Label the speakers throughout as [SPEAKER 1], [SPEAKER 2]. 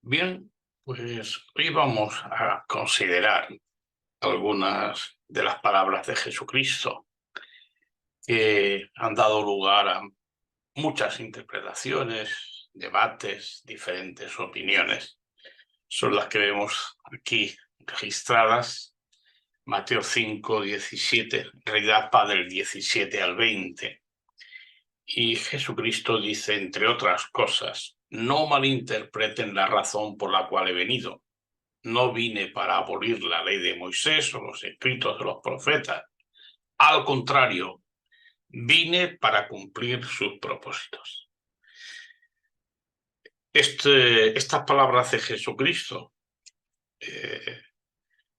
[SPEAKER 1] Bien, pues hoy vamos a considerar algunas de las palabras de Jesucristo que han dado lugar a muchas interpretaciones, debates, diferentes opiniones. Son las que vemos aquí registradas. Mateo 5, 17, en realidad va del 17 al 20. Y Jesucristo dice, entre otras cosas, no malinterpreten la razón por la cual he venido. No vine para abolir la ley de Moisés o los escritos de los profetas. Al contrario, vine para cumplir sus propósitos. Estas palabras de Jesucristo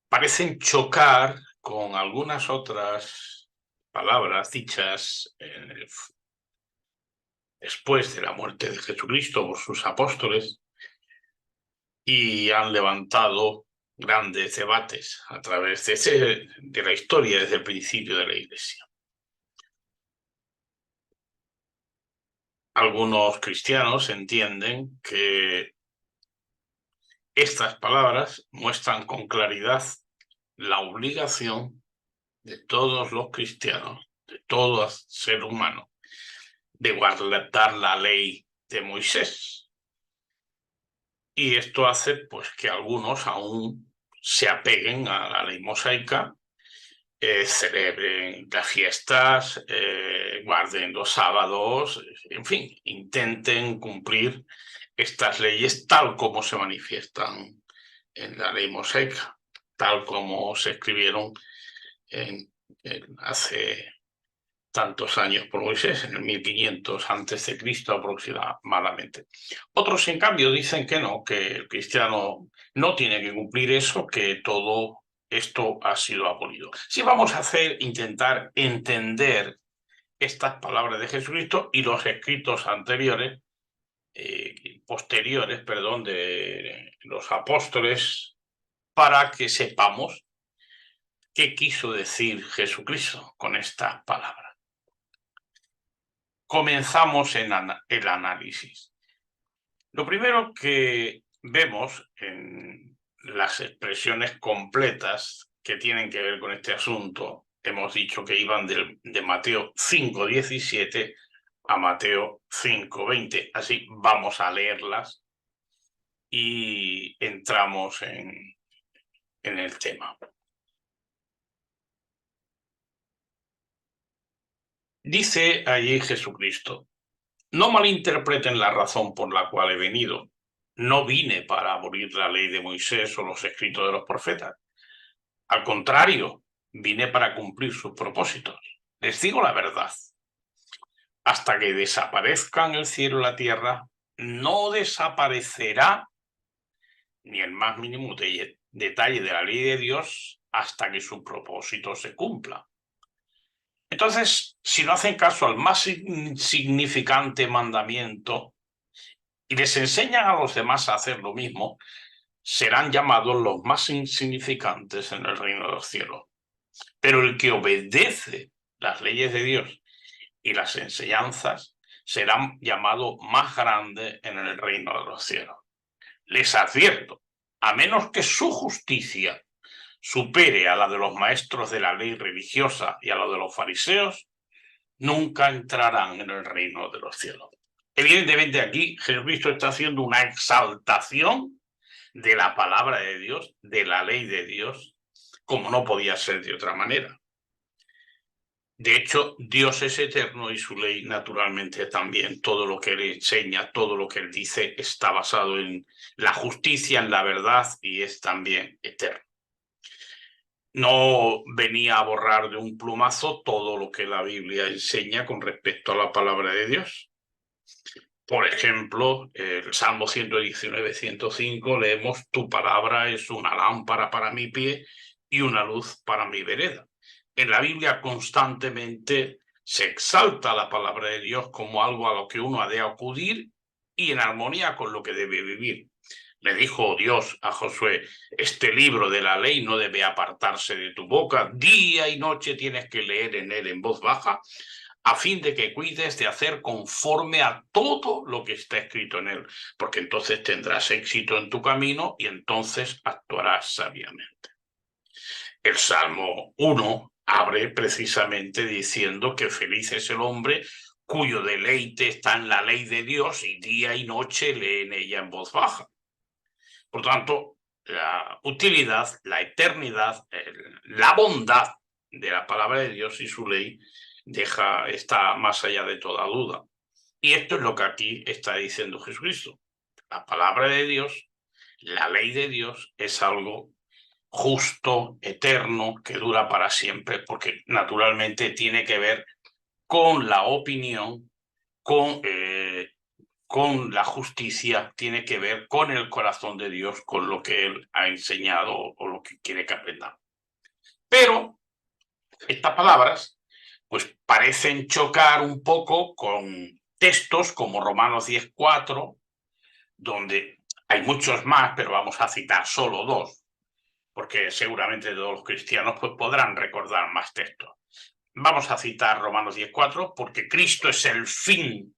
[SPEAKER 1] parecen chocar con algunas otras palabras dichas después de la muerte de Jesucristo por sus apóstoles, y han levantado grandes debates a través de la historia desde el principio de la Iglesia. Algunos cristianos entienden que estas palabras muestran con claridad la obligación de todos los cristianos, de todo ser humano, de guardar la ley de Moisés. Y esto hace pues que algunos aún se apeguen a la ley mosaica, celebren las fiestas, guarden los sábados, en fin, intenten cumplir estas leyes tal como se manifiestan en la ley mosaica, tal como se escribieron hace tantos años por Moisés, en el 1500 a.C. aproximadamente. Otros, en cambio, dicen que no, que el cristiano no tiene que cumplir eso, que todo esto ha sido abolido. Sí, vamos a intentar entender estas palabras de Jesucristo y los escritos posteriores, de los apóstoles, para que sepamos qué quiso decir Jesucristo con estas palabras. Comenzamos el análisis. Lo primero que vemos en las expresiones completas que tienen que ver con este asunto, hemos dicho que iban de Mateo 5:17 a Mateo 5:20. Así vamos a leerlas y entramos en el tema. Dice allí Jesucristo: no malinterpreten la razón por la cual he venido. No vine para abolir la ley de Moisés o los escritos de los profetas. Al contrario, vine para cumplir sus propósitos. Les digo la verdad. Hasta que desaparezcan el cielo y la tierra, no desaparecerá ni el más mínimo detalle de la ley de Dios hasta que su propósito se cumpla. Entonces, si no hacen caso al más insignificante mandamiento y les enseñan a los demás a hacer lo mismo, serán llamados los más insignificantes en el reino de los cielos. Pero el que obedece las leyes de Dios y las enseñanzas será llamado más grande en el reino de los cielos. Les advierto, a menos que su justicia supere a la de los maestros de la ley religiosa y a la de los fariseos, nunca entrarán en el reino de los cielos. Evidentemente aquí Jesucristo está haciendo una exaltación de la palabra de Dios, de la ley de Dios, como no podía ser de otra manera. De hecho, Dios es eterno y su ley naturalmente también. Todo lo que él enseña, todo lo que él dice está basado en la justicia, en la verdad, y es también eterno. No venía a borrar de un plumazo todo lo que la Biblia enseña con respecto a la palabra de Dios. Por ejemplo, el Salmo 119, 105, leemos: tu palabra es una lámpara para mi pie y una luz para mi vereda. En la Biblia constantemente se exalta la palabra de Dios como algo a lo que uno ha de acudir y en armonía con lo que debe vivir. Le dijo Dios a Josué: este libro de la ley no debe apartarse de tu boca, día y noche tienes que leer en él en voz baja, a fin de que cuides de hacer conforme a todo lo que está escrito en él, porque entonces tendrás éxito en tu camino y entonces actuarás sabiamente. El Salmo 1 abre precisamente diciendo que feliz es el hombre cuyo deleite está en la ley de Dios y día y noche lee en ella en voz baja. Por tanto, la utilidad, la eternidad, la bondad de la palabra de Dios y su ley está más allá de toda duda. Y esto es lo que aquí está diciendo Jesucristo. La palabra de Dios, la ley de Dios es algo justo, eterno, que dura para siempre, porque naturalmente tiene que ver con la opinión, con la justicia, tiene que ver con el corazón de Dios, con lo que Él ha enseñado o lo que quiere que aprendamos. Pero estas palabras pues parecen chocar un poco con textos como Romanos 10:4, donde hay muchos más, pero vamos a citar solo dos, porque seguramente todos los cristianos pues, podrán recordar más textos. Vamos a citar Romanos 10:4, porque Cristo es el fin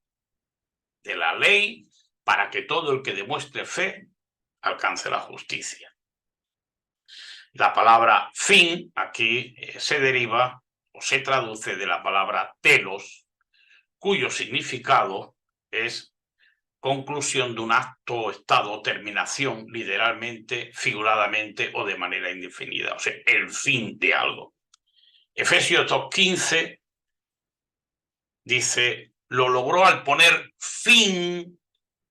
[SPEAKER 1] de la ley para que todo el que demuestre fe alcance la justicia. La palabra fin aquí se deriva o se traduce de la palabra telos, cuyo significado es conclusión de un acto, estado, terminación, literalmente, figuradamente o de manera indefinida, o sea, el fin de algo. Efesios 2:15 dice, lo logró al poner fin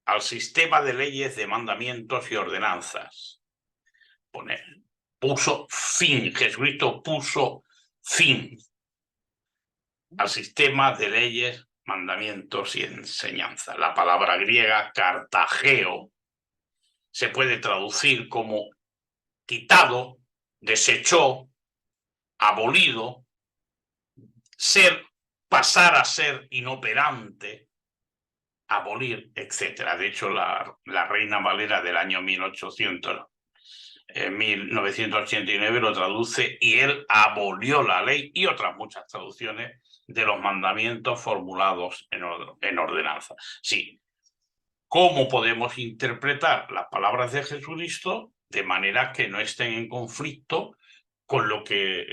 [SPEAKER 1] al sistema de leyes, de mandamientos y ordenanzas. Puso fin, Jesucristo puso fin al sistema de leyes, mandamientos y enseñanza. La palabra griega cartageo se puede traducir como quitado, desechó, abolido, pasar a ser inoperante, abolir, etc. De hecho, la Reina Valera del año 1989 lo traduce y él abolió la ley, y otras muchas traducciones de los mandamientos formulados en ordenanza. Sí, ¿cómo podemos interpretar las palabras de Jesucristo de manera que no estén en conflicto con lo que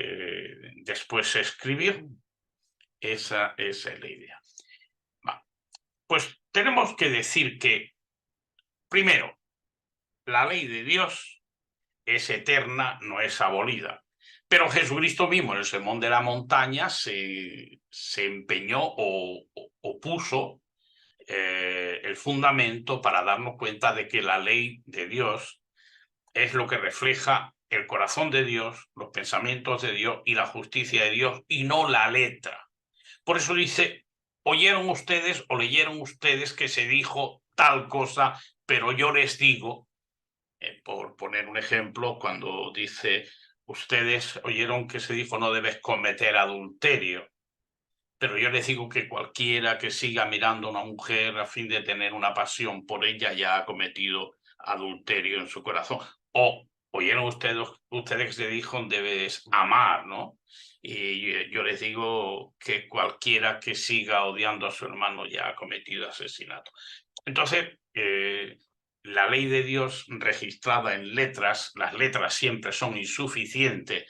[SPEAKER 1] después se escribió? Esa es la idea. Pues tenemos que decir que, primero, la ley de Dios es eterna, no es abolida. Pero Jesucristo mismo en el Sermón de la Montaña se empeñó o puso el fundamento para darnos cuenta de que la ley de Dios es lo que refleja el corazón de Dios, los pensamientos de Dios y la justicia de Dios, y no la letra. Por eso dice, oyeron ustedes o leyeron ustedes que se dijo tal cosa, pero yo les digo, por poner un ejemplo, cuando dice, ustedes oyeron que se dijo no debes cometer adulterio, pero yo les digo que cualquiera que siga mirando a una mujer a fin de tener una pasión por ella ya ha cometido adulterio en su corazón. O oyeron ustedes que se dijo debes amar, ¿no? Y yo les digo que cualquiera que siga odiando a su hermano ya ha cometido asesinato. Entonces, la ley de Dios registrada en letras, las letras siempre son insuficientes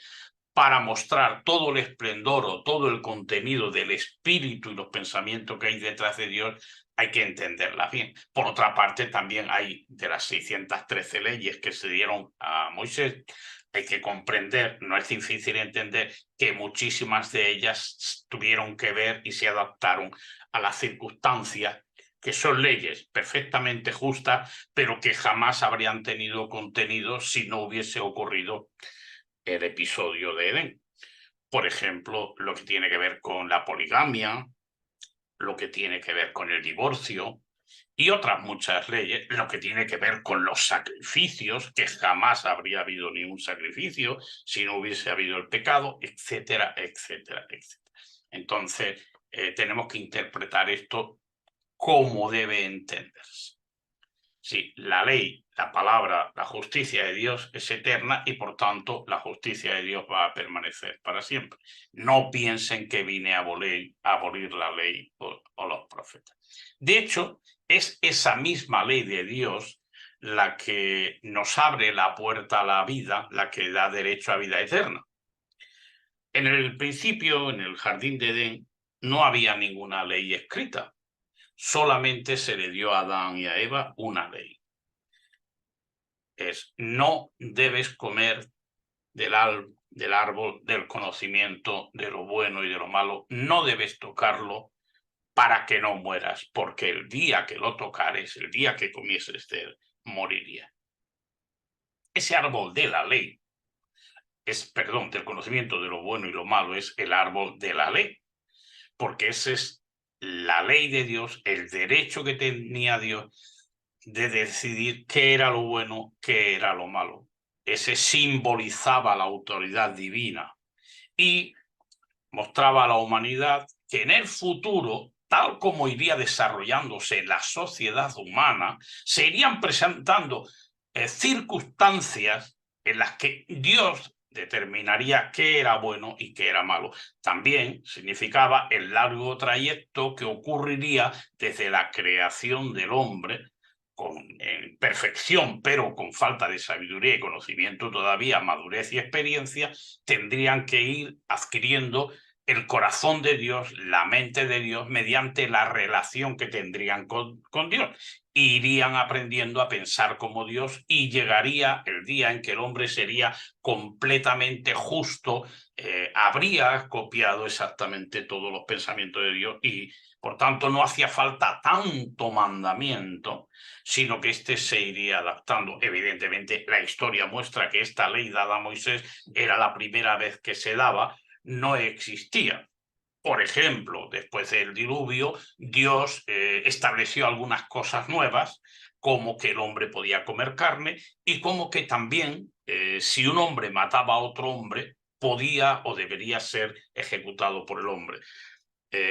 [SPEAKER 1] para mostrar todo el esplendor o todo el contenido del espíritu y los pensamientos que hay detrás de Dios, hay que entenderlas bien. Por otra parte, también hay de las 613 leyes que se dieron a Moisés, hay que comprender, no es difícil entender que muchísimas de ellas tuvieron que ver y se adaptaron a las circunstancias, que son leyes perfectamente justas, pero que jamás habrían tenido contenido si no hubiese ocurrido el episodio de Edén. Por ejemplo, lo que tiene que ver con la poligamia, lo que tiene que ver con el divorcio y otras muchas leyes, lo que tiene que ver con los sacrificios, que jamás habría habido ningún sacrificio si no hubiese habido el pecado, etcétera, etcétera, etcétera. Entonces, tenemos que interpretar esto como debe entenderse. Sí, la ley, la palabra, la justicia de Dios es eterna y por tanto la justicia de Dios va a permanecer para siempre. No piensen que vine a abolir la ley o los profetas. De hecho, es esa misma ley de Dios la que nos abre la puerta a la vida, la que da derecho a vida eterna. En el principio, en el jardín de Edén, no había ninguna ley escrita. Solamente se le dio a Adán y a Eva una ley. Es: no debes comer del árbol del conocimiento de lo bueno y de lo malo. No debes tocarlo para que no mueras, porque el día que lo tocares, el día que comieses de él, moriría. Ese árbol de la ley del conocimiento de lo bueno y lo malo, es el árbol de la ley, porque esa es la ley de Dios, el derecho que tenía Dios de decidir qué era lo bueno, qué era lo malo. Ese simbolizaba la autoridad divina y mostraba a la humanidad que en el futuro, tal como iría desarrollándose la sociedad humana, se irían presentando circunstancias en las que Dios determinaría qué era bueno y qué era malo. También significaba el largo trayecto que ocurriría desde la creación del hombre, en perfección, pero con falta de sabiduría y conocimiento todavía, madurez y experiencia, tendrían que ir adquiriendo el corazón de Dios, la mente de Dios, mediante la relación que tendrían con Dios. Irían aprendiendo a pensar como Dios y llegaría el día en que el hombre sería completamente justo, habría copiado exactamente todos los pensamientos de Dios y, por tanto, no hacía falta tanto mandamiento, sino que éste se iría adaptando. Evidentemente, la historia muestra que esta ley dada a Moisés era la primera vez que se daba, no existía. Por ejemplo, después del diluvio, Dios estableció algunas cosas nuevas, como que el hombre podía comer carne y como que también, si un hombre mataba a otro hombre, podía o debería ser ejecutado por el hombre.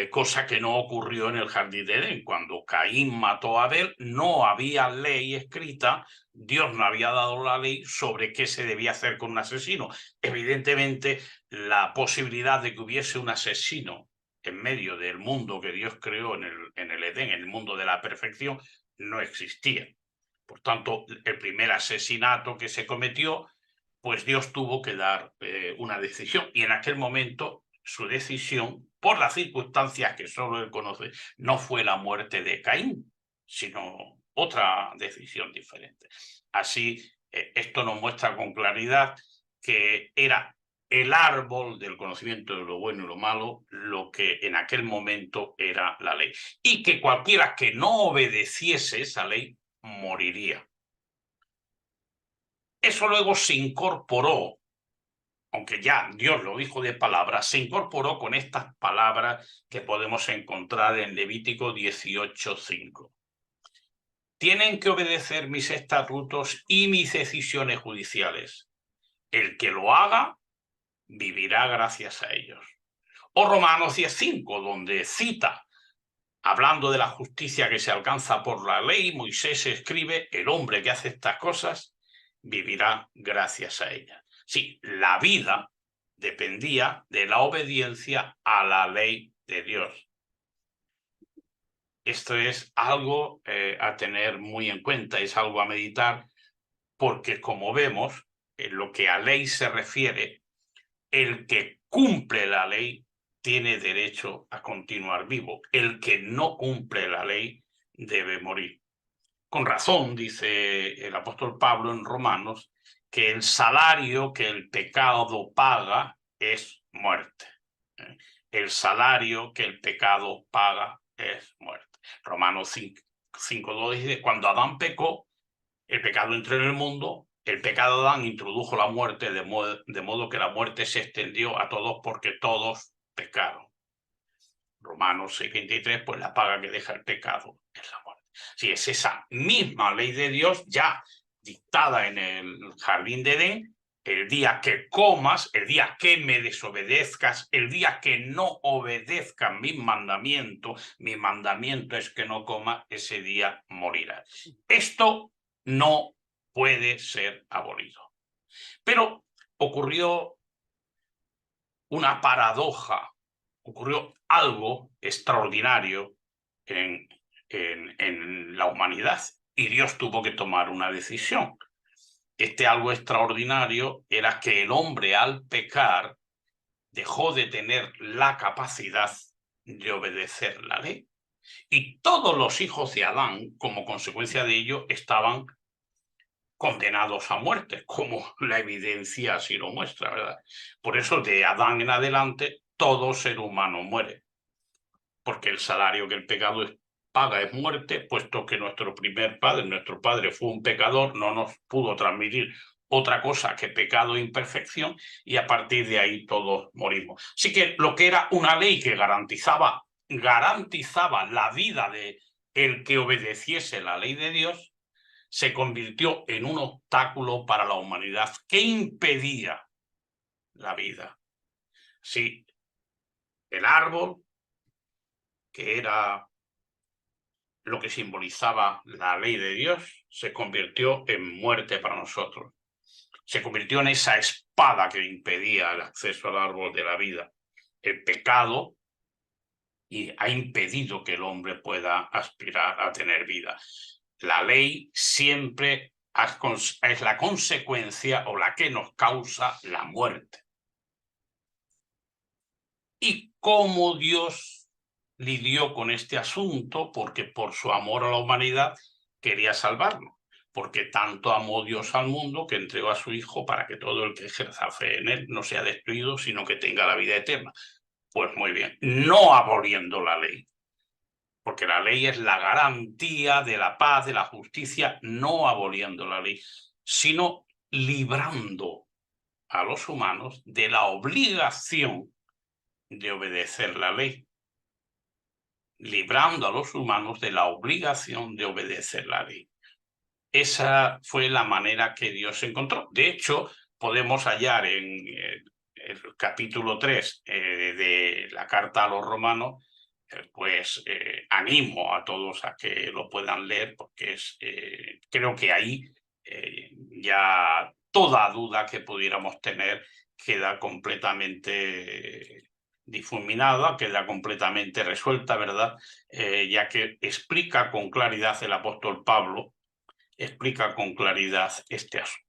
[SPEAKER 1] Cosa que no ocurrió en el jardín de Edén. Cuando Caín mató a Abel, no había ley escrita, Dios no había dado la ley sobre qué se debía hacer con un asesino. Evidentemente, la posibilidad de que hubiese un asesino en medio del mundo que Dios creó en el Edén, en el mundo de la perfección, no existía. Por tanto, el primer asesinato que se cometió, pues Dios tuvo que dar una decisión, y en aquel momento su decisión, por las circunstancias que solo él conoce, no fue la muerte de Caín, sino otra decisión diferente. Así, esto nos muestra con claridad que era el árbol del conocimiento de lo bueno y lo malo lo que en aquel momento era la ley, y que cualquiera que no obedeciese esa ley moriría. Eso luego se incorporó, aunque ya Dios lo dijo de palabra, se incorporó con estas palabras que podemos encontrar en Levítico 18:5. Tienen que obedecer mis estatutos y mis decisiones judiciales. El que lo haga vivirá gracias a ellos. O Romanos 10:5, donde cita, hablando de la justicia que se alcanza por la ley, Moisés escribe: el hombre que hace estas cosas vivirá gracias a ellas. Sí, la vida dependía de la obediencia a la ley de Dios. Esto es algo a tener muy en cuenta, es algo a meditar, porque como vemos, en lo que a ley se refiere, el que cumple la ley tiene derecho a continuar vivo. El que no cumple la ley debe morir. Con razón dice el apóstol Pablo en Romanos que el salario que el pecado paga es muerte. El salario que el pecado paga es muerte. Romanos 5:2 dice: cuando Adán pecó, el pecado entró en el mundo, el pecado de Adán introdujo la muerte, de modo que la muerte se extendió a todos porque todos pecaron. Romanos 6:23, pues la paga que deja el pecado es la muerte. Sí, es esa misma ley de Dios ya dictada en el jardín de Edén, el día que comas, el día que me desobedezcas, el día que no obedezcas mi mandamiento es que no comas, ese día morirás. Esto no puede ser abolido. Pero ocurrió una paradoja, ocurrió algo extraordinario en la humanidad y Dios tuvo que tomar una decisión. Este algo extraordinario era que el hombre al pecar dejó de tener la capacidad de obedecer la ley. Y todos los hijos de Adán, como consecuencia de ello, estaban condenados a muerte, como la evidencia así lo muestra, ¿verdad? Por eso de Adán en adelante todo ser humano muere, porque el salario que el pecado paga es muerte, puesto que nuestro padre fue un pecador, no nos pudo transmitir otra cosa que pecado e imperfección, y a partir de ahí todos morimos. Así que lo que era una ley que garantizaba la vida de el que obedeciese la ley de Dios, se convirtió en un obstáculo para la humanidad que impedía la vida. Sí, el árbol, que era lo que simbolizaba la ley de Dios, se convirtió en muerte para nosotros. Se convirtió en esa espada que impedía el acceso al árbol de la vida. El pecado y ha impedido que el hombre pueda aspirar a tener vida. La ley siempre es la consecuencia o la que nos causa la muerte. ¿Y cómo Dios lidió con este asunto? Porque por su amor a la humanidad quería salvarlo. Porque tanto amó Dios al mundo que entregó a su Hijo para que todo el que ejerza fe en él no sea destruido, sino que tenga la vida eterna. Pues muy bien, no aboliendo la ley, porque la ley es la garantía de la paz, de la justicia, no aboliendo la ley, sino librando a los humanos de la obligación de obedecer la ley, librando a los humanos de la obligación de obedecer la ley. Esa fue la manera que Dios encontró. De hecho, podemos hallar en el capítulo 3 de la carta a los romanos, pues animo a todos a que lo puedan leer, porque creo que ahí ya toda duda que pudiéramos tener queda completamente difuminada, queda completamente resuelta, ¿verdad? Ya que explica con claridad el apóstol Pablo, explica con claridad este asunto.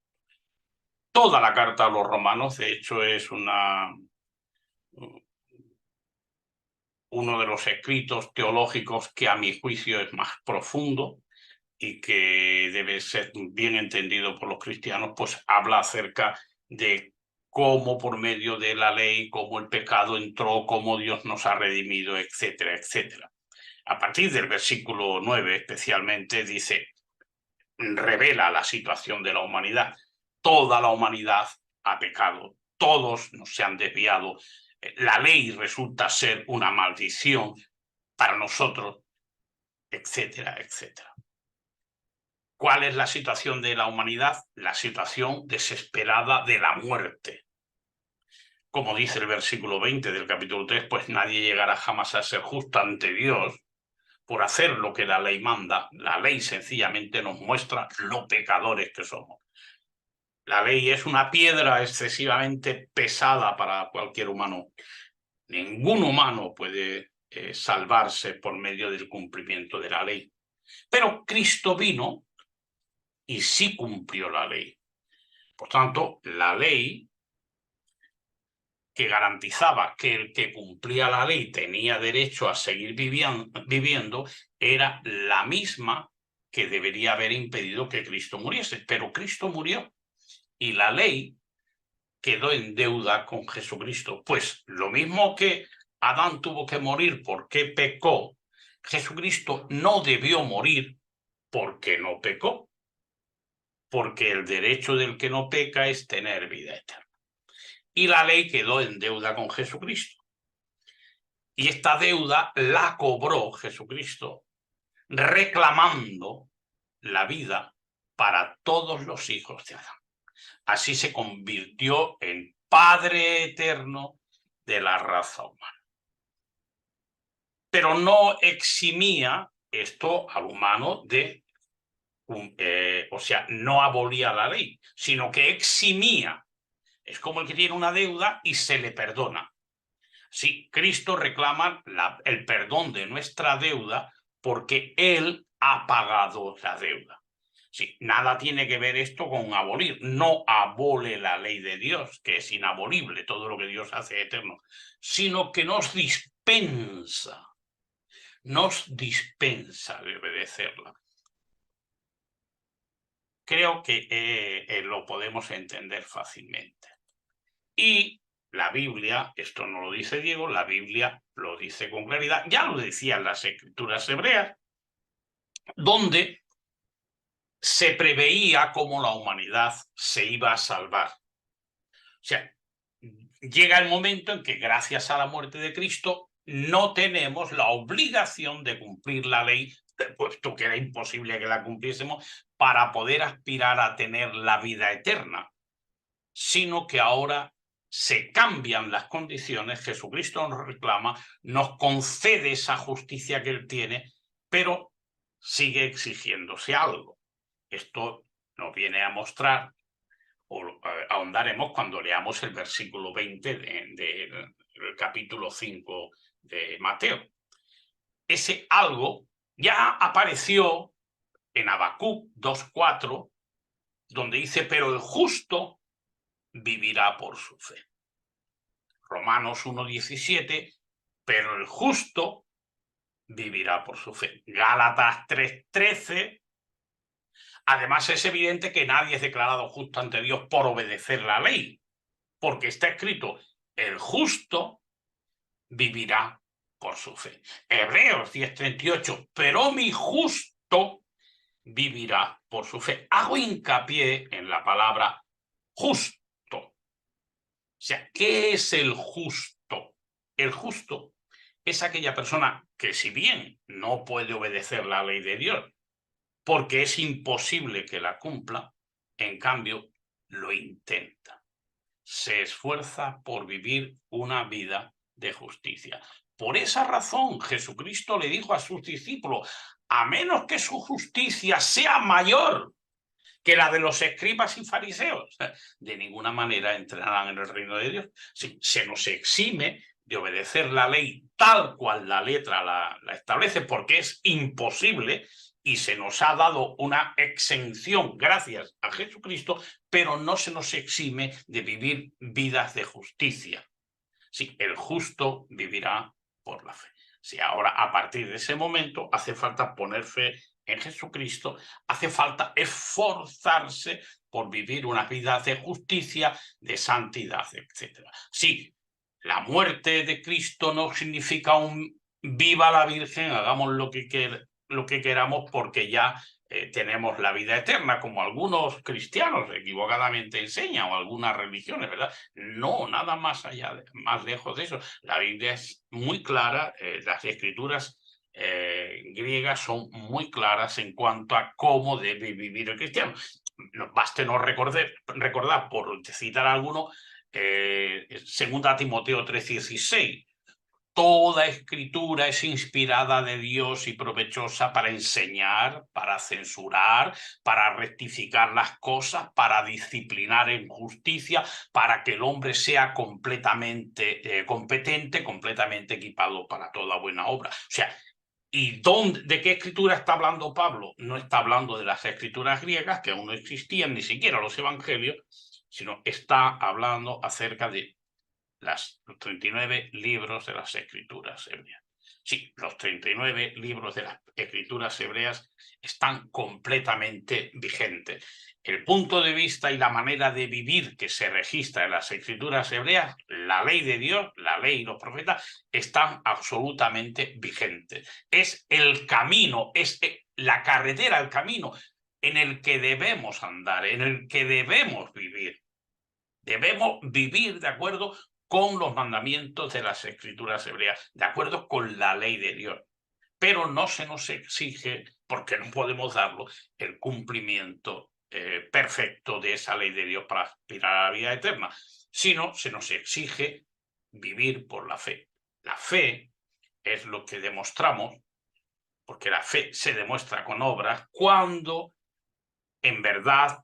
[SPEAKER 1] Toda la carta a los romanos, de hecho, es uno de los escritos teológicos que a mi juicio es más profundo y que debe ser bien entendido por los cristianos, pues habla acerca de cómo por medio de la ley, cómo el pecado entró, cómo Dios nos ha redimido, etcétera, etcétera. A partir del versículo 9 especialmente dice, revela la situación de la humanidad. Toda la humanidad ha pecado, todos se han desviado. La ley resulta ser una maldición para nosotros, etcétera, etcétera. ¿Cuál es la situación de la humanidad? La situación desesperada de la muerte. Como dice el versículo 20 del capítulo 3, pues nadie llegará jamás a ser justo ante Dios por hacer lo que la ley manda. La ley sencillamente nos muestra lo pecadores que somos. La ley es una piedra excesivamente pesada para cualquier humano. Ningún humano puede salvarse por medio del cumplimiento de la ley. Pero Cristo vino y sí cumplió la ley. Por tanto, la ley que garantizaba que el que cumplía la ley tenía derecho a seguir viviendo era la misma que debería haber impedido que Cristo muriese. Pero Cristo murió y la ley quedó en deuda con Jesucristo. Pues lo mismo que Adán tuvo que morir porque pecó, Jesucristo no debió morir porque no pecó, porque el derecho del que no peca es tener vida eterna. Y la ley quedó en deuda con Jesucristo. Y esta deuda la cobró Jesucristo, reclamando la vida para todos los hijos de Adán. Así se convirtió en Padre eterno de la raza humana. Pero no eximía esto al humano de, o sea, no abolía la ley, sino que eximía. Es como el que tiene una deuda y se le perdona. Sí, Cristo reclama el perdón de nuestra deuda porque Él ha pagado la deuda. Sí, nada tiene que ver esto con abolir. No abole la ley de Dios, que es inabolible, todo lo que Dios hace eterno, sino que nos dispensa de obedecerla. Creo que lo podemos entender fácilmente. Y la Biblia, esto no lo dice Diego, la Biblia lo dice con claridad, ya lo decían las escrituras hebreas, donde se preveía cómo la humanidad se iba a salvar. O sea, llega el momento en que gracias a la muerte de Cristo no tenemos la obligación de cumplir la ley, puesto que era imposible que la cumpliésemos, para poder aspirar a tener la vida eterna, sino que ahora se cambian las condiciones, Jesucristo nos reclama, nos concede esa justicia que Él tiene, pero sigue exigiéndose algo. Esto nos viene a mostrar, o ahondaremos cuando leamos el versículo 20 del capítulo 5 de Mateo. Ese algo ya apareció en Habacuc 2:4, donde dice, pero el justo vivirá por su fe. Romanos 1:17, pero el justo vivirá por su fe. Gálatas 3:13. Además, es evidente que nadie es declarado justo ante Dios por obedecer la ley, porque está escrito, el justo vivirá por su fe. Hebreos 10:38, pero mi justo vivirá por su fe. Hago hincapié en la palabra justo. O sea, ¿qué es el justo? El justo es aquella persona que, si bien no puede obedecer la ley de Dios, porque es imposible que la cumpla, en cambio lo intenta. Se esfuerza por vivir una vida de justicia. Por esa razón, Jesucristo le dijo a sus discípulos, a menos que su justicia sea mayor que la de los escribas y fariseos, de ninguna manera entrarán en el reino de Dios. Sí, se nos exime de obedecer la ley tal cual la letra la establece, porque es imposible, y se nos ha dado una exención gracias a Jesucristo, pero no se nos exime de vivir vidas de justicia. Sí, el justo vivirá por la fe. Sí, ahora, a partir de ese momento, hace falta poner fe en Jesucristo, hace falta esforzarse por vivir una vida de justicia, de santidad, etc. Sí, la muerte de Cristo no significa un viva la Virgen, hagamos lo que queramos porque ya tenemos la vida eterna, como algunos cristianos equivocadamente enseñan, o algunas religiones, ¿verdad? No, nada más allá, más lejos de eso. La Biblia es muy clara, las escrituras griegas son muy claras en cuanto a cómo debe vivir el cristiano. Baste no recordar, por citar alguno, 2 Timoteo 3:16. Toda escritura es inspirada de Dios y provechosa para enseñar, para censurar, para rectificar las cosas, para disciplinar en justicia, para que el hombre sea completamente competente, completamente equipado para toda buena obra. O sea, ¿y de qué escritura está hablando Pablo? No está hablando de las escrituras griegas, que aún no existían, ni siquiera los evangelios, sino está hablando acerca de los 39 libros de las escrituras hebreas. Sí, los 39 libros de las escrituras hebreas están completamente vigentes. El punto de vista y la manera de vivir que se registra en las escrituras hebreas, la ley de Dios, la ley y los profetas, están absolutamente vigentes. Es el camino, es la carretera, el camino en el que debemos andar, en el que debemos vivir. Debemos vivir de acuerdo con los mandamientos de las escrituras hebreas, de acuerdo con la ley de Dios. Pero no se nos exige, porque no podemos darlo, el cumplimiento perfecto perfecto de esa ley de Dios para aspirar a la vida eterna, sino se nos exige vivir por la fe. La fe es lo que demostramos, porque la fe se demuestra con obras, cuando en verdad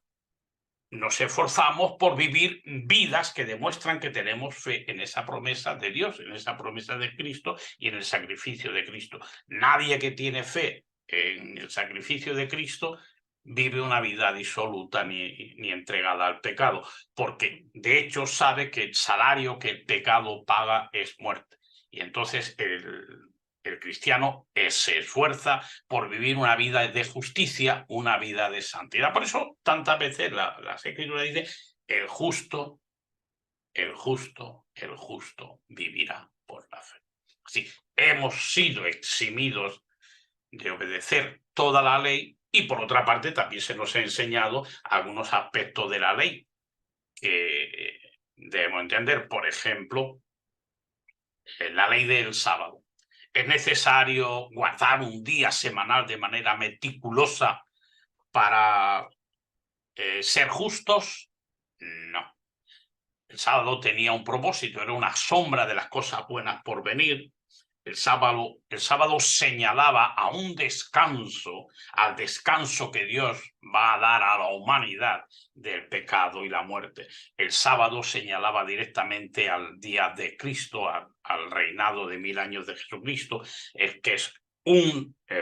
[SPEAKER 1] nos esforzamos por vivir vidas que demuestran que tenemos fe en esa promesa de Dios, en esa promesa de Cristo y en el sacrificio de Cristo. Nadie que tiene fe en el sacrificio de Cristo vive una vida disoluta ni entregada al pecado, porque de hecho sabe que el salario que el pecado paga es muerte. Y entonces el cristiano se esfuerza por vivir una vida de justicia, una vida de santidad. Por eso tantas veces las Escrituras dicen: el justo vivirá por la fe. Sí, hemos sido eximidos de obedecer toda la ley, y por otra parte también se nos ha enseñado algunos aspectos de la ley que debemos entender. Por ejemplo, la ley del sábado. ¿Es necesario guardar un día semanal de manera meticulosa para ser justos? No. El sábado tenía un propósito, era una sombra de las cosas buenas por venir. El sábado señalaba a un descanso, al descanso que Dios va a dar a la humanidad del pecado y la muerte. El sábado señalaba directamente al día de Cristo, al reinado de 1000 años de Jesucristo, que es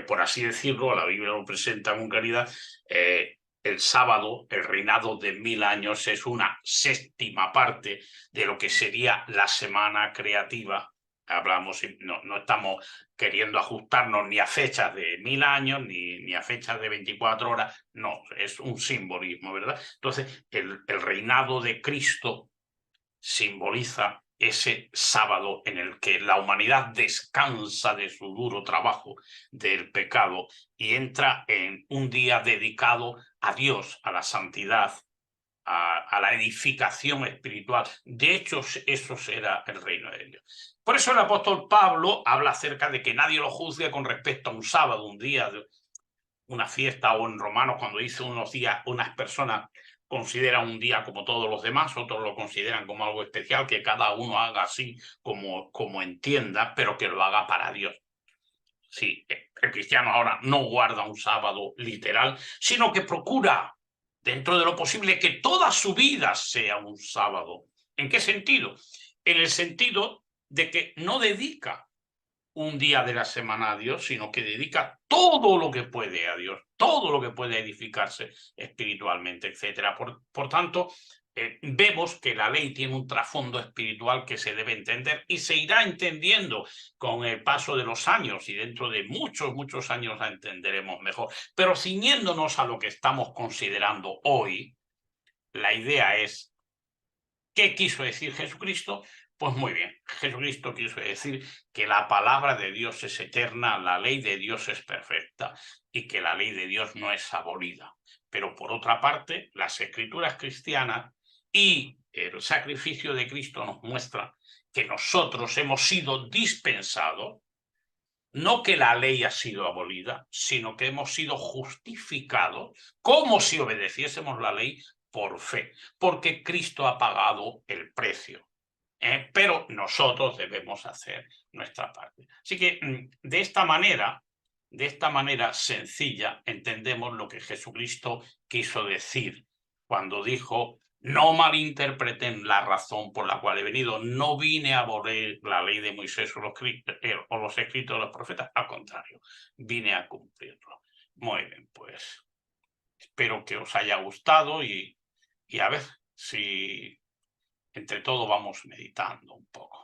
[SPEAKER 1] por así decirlo, la Biblia lo presenta con claridad. El sábado, el reinado de 1000 años, es una séptima parte de lo que sería la semana creativa. Hablamos, no estamos queriendo ajustarnos ni a fechas de 1000 años, ni a fechas de 24 horas, no, es un simbolismo, ¿verdad? Entonces, el reinado de Cristo simboliza ese sábado en el que la humanidad descansa de su duro trabajo del pecado y entra en un día dedicado a Dios, a la santidad, a la edificación espiritual. De hecho, eso será el reino de Dios. Por eso el apóstol Pablo habla acerca de que nadie lo juzgue con respecto a un sábado, un día de una fiesta, o en Romanos cuando dice unos días, unas personas consideran un día como todos los demás, otros lo consideran como algo especial, que cada uno haga así como entienda, pero que lo haga para Dios. Sí, el cristiano ahora no guarda un sábado literal, sino que procura, dentro de lo posible, que toda su vida sea un sábado. ¿En qué sentido? En el sentido de que no dedica un día de la semana a Dios, sino que dedica todo lo que puede a Dios, todo lo que puede edificarse espiritualmente, etc. Por tanto, vemos que la ley tiene un trasfondo espiritual que se debe entender y se irá entendiendo con el paso de los años, y dentro de muchos años la entenderemos mejor. Pero ciñéndonos a lo que estamos considerando hoy, la idea es: ¿qué quiso decir Jesucristo? Pues muy bien, Jesucristo quiso decir que la palabra de Dios es eterna, la ley de Dios es perfecta y que la ley de Dios no es abolida. Pero por otra parte, las escrituras cristianas y el sacrificio de Cristo nos muestran que nosotros hemos sido dispensados, no que la ley ha sido abolida, sino que hemos sido justificados como si obedeciésemos la ley por fe, porque Cristo ha pagado el precio. Pero nosotros debemos hacer nuestra parte. Así que de esta manera sencilla, entendemos lo que Jesucristo quiso decir cuando dijo: no malinterpreten la razón por la cual he venido, no vine a abolir la ley de Moisés o los escritos de los profetas, al contrario, vine a cumplirlo. Muy bien, pues espero que os haya gustado y a ver si entre todo vamos meditando un poco.